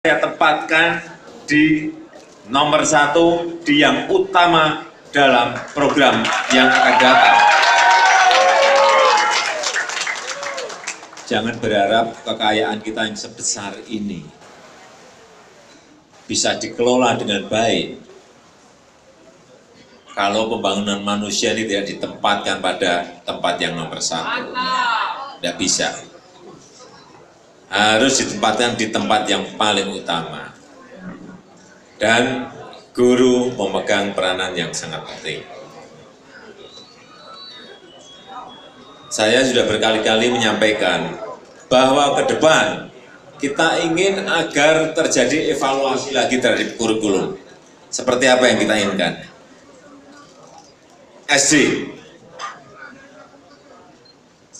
saya tempatkan di nomor 1, di yang utama dalam program yang akan datang. Jangan berharap kekayaan kita yang sebesar ini bisa dikelola dengan baik kalau pembangunan manusia ini tidak ditempatkan pada tempat yang nomor 1. Tidak bisa. Harus ditempatkan di tempat yang paling utama. Dan guru memegang peranan yang sangat penting. Saya sudah berkali-kali menyampaikan bahwa ke depan kita ingin agar terjadi evaluasi lagi terhadap kurikulum. Seperti apa yang kita inginkan? SD.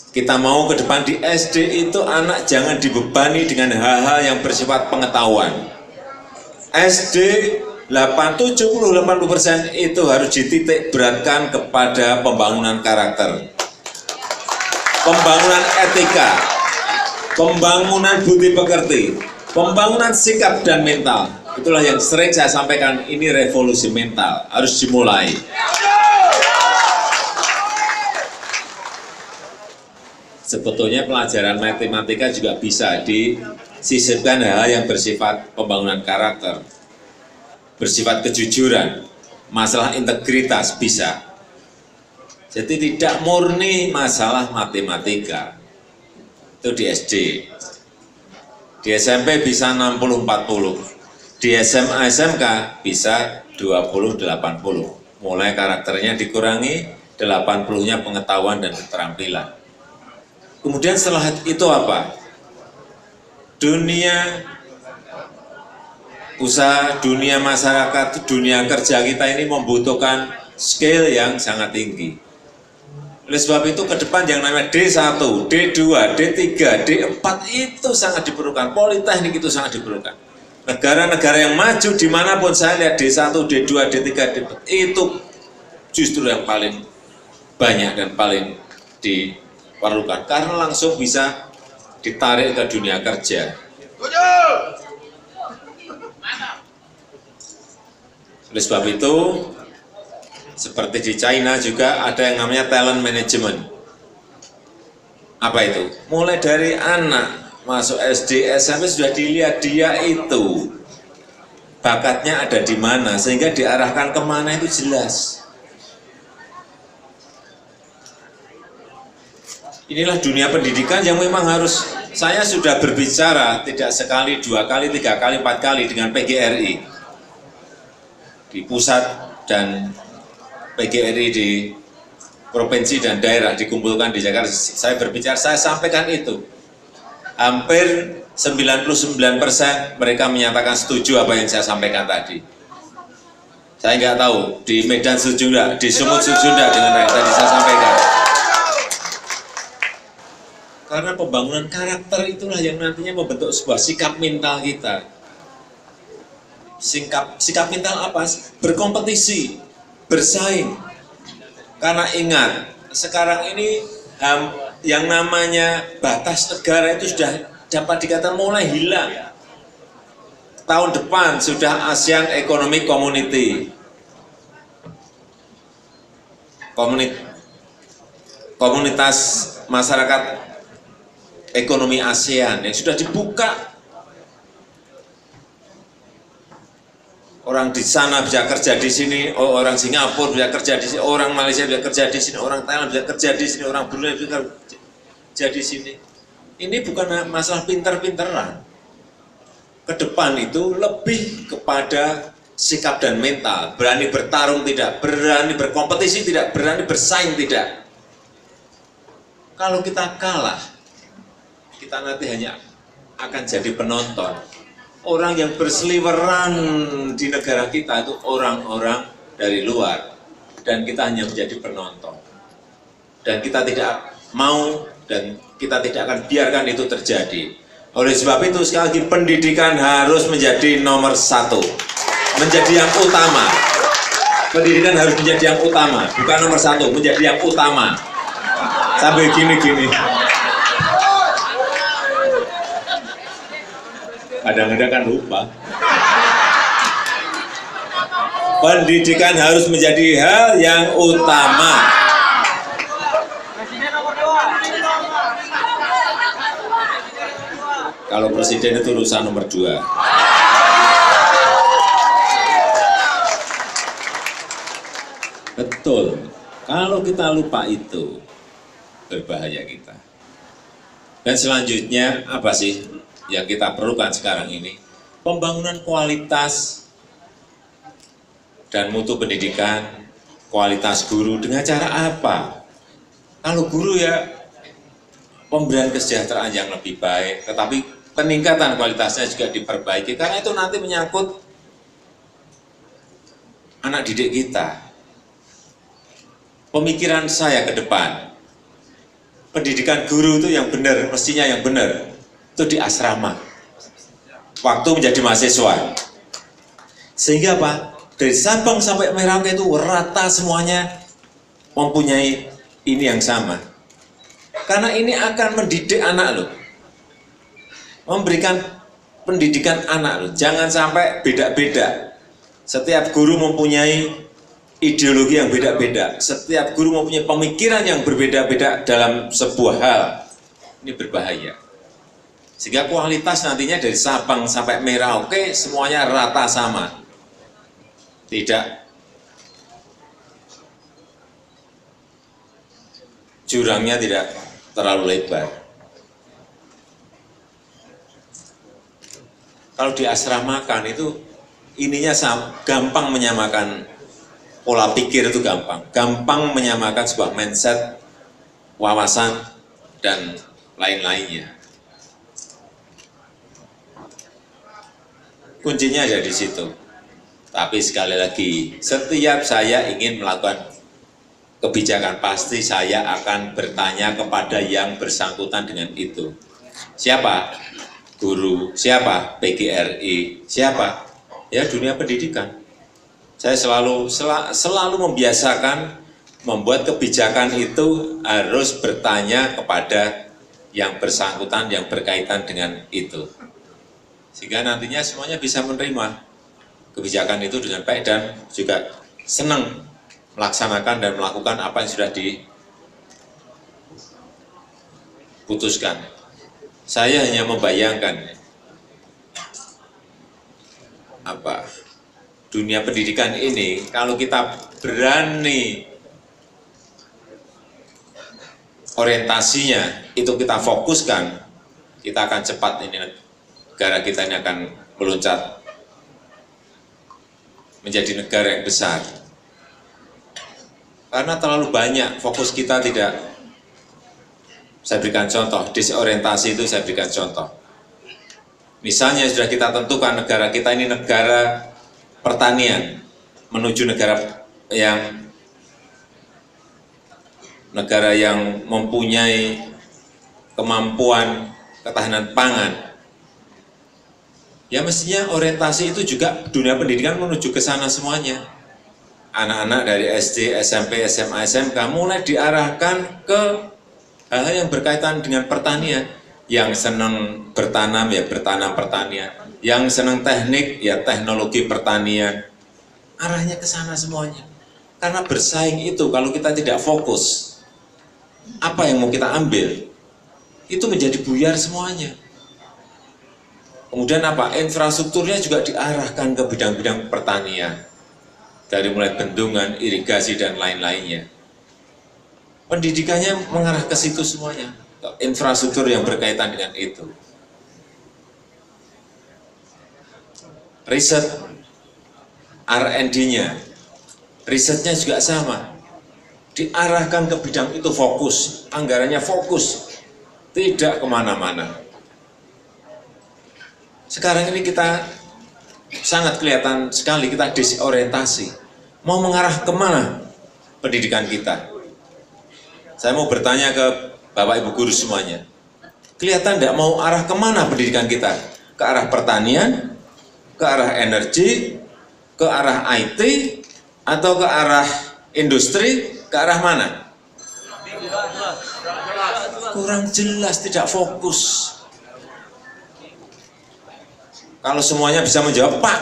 Kita mau ke depan di SD itu anak jangan dibebani dengan hal-hal yang bersifat pengetahuan. SD 70-80% itu harus dititik beratkan kepada pembangunan karakter, pembangunan etika, pembangunan budi pekerti, pembangunan sikap dan mental. Itulah yang sering saya sampaikan, ini revolusi mental, harus dimulai. Sebetulnya pelajaran matematika juga bisa disisipkan hal yang bersifat pembangunan karakter, bersifat kejujuran, masalah integritas bisa. Jadi tidak murni masalah matematika, itu di SD. Di SMP bisa 60-40, di SMA SMK bisa 20-80. Mulai karakternya dikurangi, 80-nya pengetahuan dan keterampilan. Kemudian setelah itu apa? Dunia usaha, dunia masyarakat, dunia kerja kita ini membutuhkan skill yang sangat tinggi. Oleh sebab itu ke depan yang namanya D1, D2, D3, D4 itu sangat diperlukan. Politeknik itu sangat diperlukan. Negara-negara yang maju dimanapun saya lihat D1, D2, D3, D4 itu justru yang paling banyak dan paling diperlukan. Karena langsung bisa ditarik ke dunia kerja. Oleh sebab itu, seperti di China juga ada yang namanya talent management. Apa itu? Mulai dari anak masuk SD, SMP sudah dilihat dia itu bakatnya ada di mana, sehingga diarahkan kemana itu jelas. Inilah dunia pendidikan yang memang harus, saya sudah berbicara tidak sekali, 2 kali, 3 kali, 4 kali dengan PGRI di pusat dan PGRI di provinsi dan daerah dikumpulkan di Jakarta. Saya berbicara, saya sampaikan itu. Hampir 99% mereka menyatakan setuju apa yang saya sampaikan tadi. Saya nggak tahu di Medan setuju nggak, di Sumut setuju nggak dengan yang tadi saya sampaikan. Karena pembangunan karakter itulah yang nantinya membentuk sebuah sikap mental kita. Sikap mental apa? Berkompetisi, bersaing. Karena ingat, sekarang ini yang namanya batas negara itu sudah dapat dikatakan mulai hilang. Tahun depan sudah ASEAN Economic Community. Komunitas masyarakat ekonomi ASEAN yang sudah dibuka. Orang di sana bisa kerja di sini, orang Singapura bisa kerja di sini, orang Malaysia bisa kerja di sini, orang Thailand bisa kerja di sini, orang Brunei bisa kerja di sini. Ini bukan masalah pinter-pinteran. Ke depan itu lebih kepada sikap dan mental, berani bertarung tidak, berani berkompetisi tidak, berani bersaing tidak. Kalau kita kalah, kita nanti hanya akan jadi penonton. Orang yang berseliweran di negara kita itu orang-orang dari luar. Dan kita hanya menjadi penonton. Dan kita tidak mau dan kita tidak akan biarkan itu terjadi. Oleh sebab itu sekali lagi pendidikan harus menjadi nomor 1. Menjadi yang utama. Pendidikan harus menjadi yang utama. Bukan nomor 1, menjadi yang utama. Sampai gini-gini. Kadang-kadang kan lupa. Pendidikan harus menjadi hal yang utama. Kalau presiden itu urusan nomor 2. Betul. Kalau kita lupa itu, berbahaya kita. Dan selanjutnya apa sih yang kita perlukan sekarang ini? Pembangunan kualitas dan mutu pendidikan, kualitas guru dengan cara apa? Kalau guru ya pemberian kesejahteraan yang lebih baik, tetapi peningkatan kualitasnya juga diperbaiki, karena itu nanti menyangkut anak didik kita. Pemikiran saya ke depan, pendidikan guru itu yang benar, mestinya yang benar, itu di asrama, waktu menjadi mahasiswa. Sehingga apa? Dari Sabang sampai Merauke itu rata semuanya mempunyai ini yang sama. Karena ini akan mendidik anak loh, memberikan pendidikan anak loh. Jangan sampai beda-beda. Setiap guru mempunyai ideologi yang beda-beda. Setiap guru mempunyai pemikiran yang berbeda-beda dalam sebuah hal. Ini berbahaya. Sehingga kualitas nantinya dari Sabang sampai Merauke semuanya rata sama. Tidak jurangnya tidak terlalu lebar. Kalau diasramakan itu ininya gampang menyamakan pola pikir, itu gampang menyamakan sebuah mindset, wawasan dan lain-lainnya. Kuncinya ada di situ. Tapi sekali lagi, setiap saya ingin melakukan kebijakan, pasti saya akan bertanya kepada yang bersangkutan dengan itu. Siapa? Guru. Siapa? PGRI. Siapa? Ya, dunia pendidikan. Saya selalu membiasakan membuat kebijakan itu harus bertanya kepada yang bersangkutan, yang berkaitan dengan itu. Sehingga nantinya semuanya bisa menerima kebijakan itu dengan baik dan juga senang melaksanakan dan melakukan apa yang sudah diputuskan. Saya hanya membayangkan apa dunia pendidikan ini, kalau kita berani orientasinya itu kita fokuskan, kita akan cepat ini negara kita ini akan meloncat menjadi negara yang besar. Karena terlalu banyak fokus kita tidak. Saya berikan contoh, disorientasi itu saya berikan contoh. Misalnya sudah kita tentukan negara kita ini negara pertanian, menuju negara yang mempunyai kemampuan ketahanan pangan. Ya mestinya orientasi itu juga dunia pendidikan menuju ke sana semuanya. Anak-anak dari SD, SMP, SMA, SMK mulai diarahkan ke hal-hal yang berkaitan dengan pertanian. Yang senang bertanam, ya bertanam pertanian. Yang senang teknik, ya teknologi pertanian. Arahnya ke sana semuanya. Karena bersaing itu, kalau kita tidak fokus, apa yang mau kita ambil, itu menjadi buyar semuanya. Kemudian apa? Infrastrukturnya juga diarahkan ke bidang-bidang pertanian. Dari mulai bendungan, irigasi, dan lain-lainnya. Pendidikannya mengarah ke situ semuanya. Infrastruktur yang berkaitan dengan itu. Riset, R&D-nya, risetnya juga sama. Diarahkan ke bidang itu fokus, anggarannya fokus. Tidak kemana-mana. Sekarang ini kita sangat kelihatan sekali kita disorientasi. Mau mengarah kemana pendidikan kita? Saya mau bertanya ke Bapak Ibu guru semuanya. Kelihatan tidak mau arah kemana pendidikan kita? Ke arah pertanian, ke arah energi, ke arah IT, atau ke arah industri, ke arah mana? Kurang jelas, tidak fokus. Kalau semuanya bisa menjawab, Pak,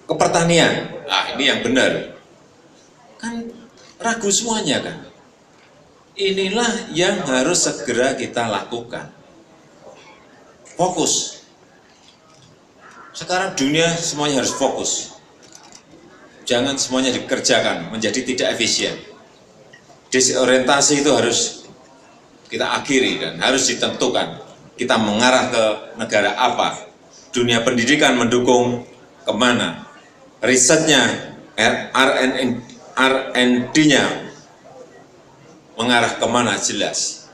ke pertanian. Nah, ini yang benar. Kan ragu semuanya kan. Inilah yang harus segera kita lakukan. Fokus. Sekarang dunia semuanya harus fokus. Jangan semuanya dikerjakan menjadi tidak efisien. Disorientasi itu harus kita akhiri dan harus ditentukan. Kita mengarah ke negara apa? Dunia pendidikan mendukung kemana? Risetnya, R&D-nya mengarah kemana jelas.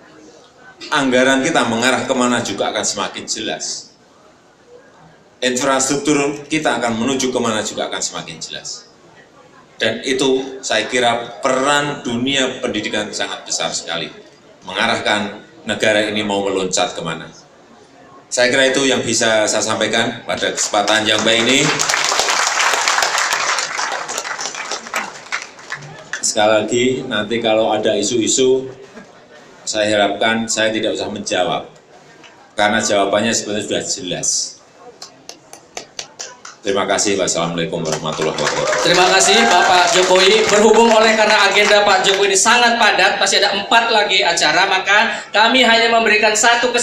Anggaran kita mengarah kemana juga akan semakin jelas. Infrastruktur kita akan menuju kemana juga akan semakin jelas. Dan itu saya kira peran dunia pendidikan sangat besar sekali. Mengarahkan negara ini mau meloncat kemana. Saya kira itu yang bisa saya sampaikan pada kesempatan yang baik ini. Sekali lagi, nanti kalau ada isu-isu, saya harapkan saya tidak usah menjawab. Karena jawabannya sebenarnya sudah jelas. Terima kasih. Wassalamualaikum warahmatullahi wabarakatuh. Terima kasih Bapak Jokowi. Berhubung oleh karena agenda Pak Jokowi ini sangat padat, masih ada 4 lagi acara, maka kami hanya memberikan satu kesempatan